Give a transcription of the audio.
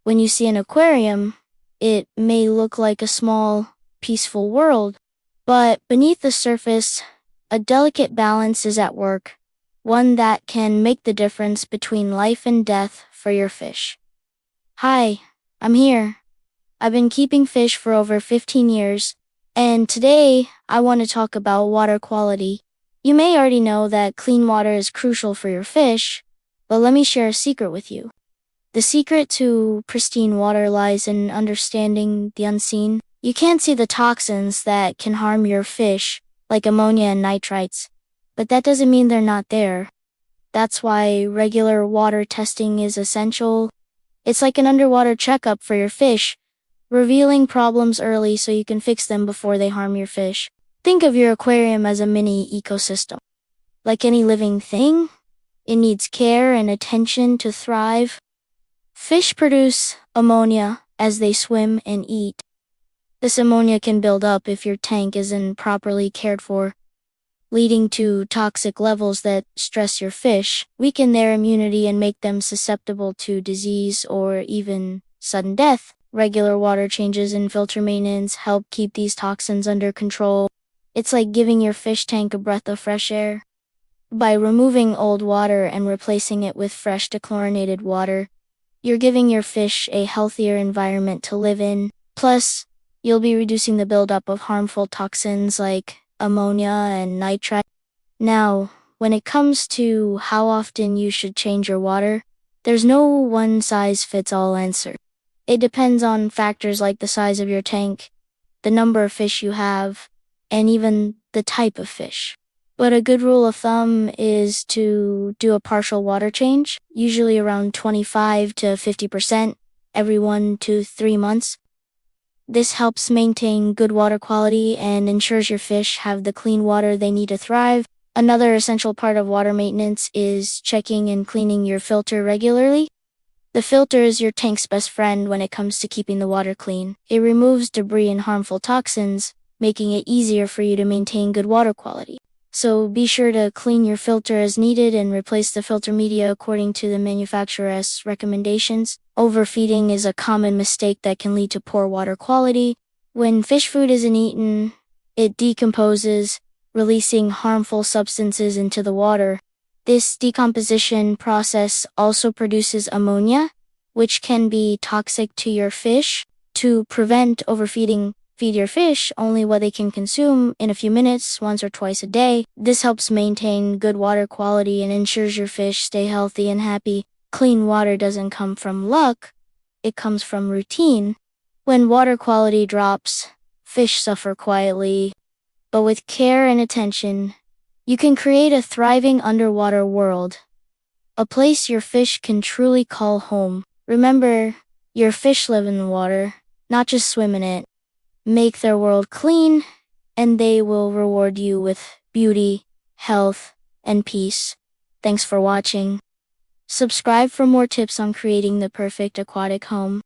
When you see an aquarium, it may look like a small, peaceful world, but beneath the surface, a delicate balance is at work, one that can make the difference between life and death for your fish. Hi, I'm here. I've been keeping fish for over 15 years, and today I want to talk about water quality. You may already know that clean water is crucial for your fish, but let me share a secret with you. The secret to pristine water lies in understanding the unseen. You can't see the toxins that can harm your fish, like ammonia and nitrites, but that doesn't mean they're not there. That's why regular water testing is essential. It's like an underwater checkup for your fish, revealing problems early so you can fix them before they harm your fish. Think of your aquarium as a mini ecosystem. Like any living thing, it needs care and attention to thrive. Fish produce ammonia as they swim and eat. This ammonia can build up if your tank isn't properly cared for, leading to toxic levels that stress your fish, weaken their immunity, and make them susceptible to disease or even sudden death. Regular water changes and filter maintenance help keep these toxins under control. It's like giving your fish tank a breath of fresh air. By removing old water and replacing it with fresh dechlorinated water, you're giving your fish a healthier environment to live in. Plus, you'll be reducing the buildup of harmful toxins like ammonia and nitrite. Now, when it comes to how often you should change your water, there's no one-size-fits-all answer. It depends on factors like the size of your tank, the number of fish you have, and even the type of fish. But a good rule of thumb is to do a partial water change, usually around 25 to 50% every 1 to 3 months. This helps maintain good water quality and ensures your fish have the clean water they need to thrive. Another essential part of water maintenance is checking and cleaning your filter regularly. The filter is your tank's best friend when it comes to keeping the water clean. It removes debris and harmful toxins, making it easier for you to maintain good water quality. So be sure to clean your filter as needed and replace the filter media according to the manufacturer's recommendations. Overfeeding is a common mistake that can lead to poor water quality. When fish food isn't eaten, it decomposes, releasing harmful substances into the water. This decomposition process also produces ammonia, which can be toxic to your fish. To prevent overfeeding, feed your fish only what they can consume in a few minutes, once or twice a day. This helps maintain good water quality and ensures your fish stay healthy and happy. Clean water doesn't come from luck, it comes from routine. When water quality drops, fish suffer quietly. But with care and attention, you can create a thriving underwater world, a place your fish can truly call home. Remember, your fish live in the water, not just swim in it. Make their world clean, and they will reward you with beauty, health, and peace. Thanks for watching. Subscribe for more tips on creating the perfect aquatic home.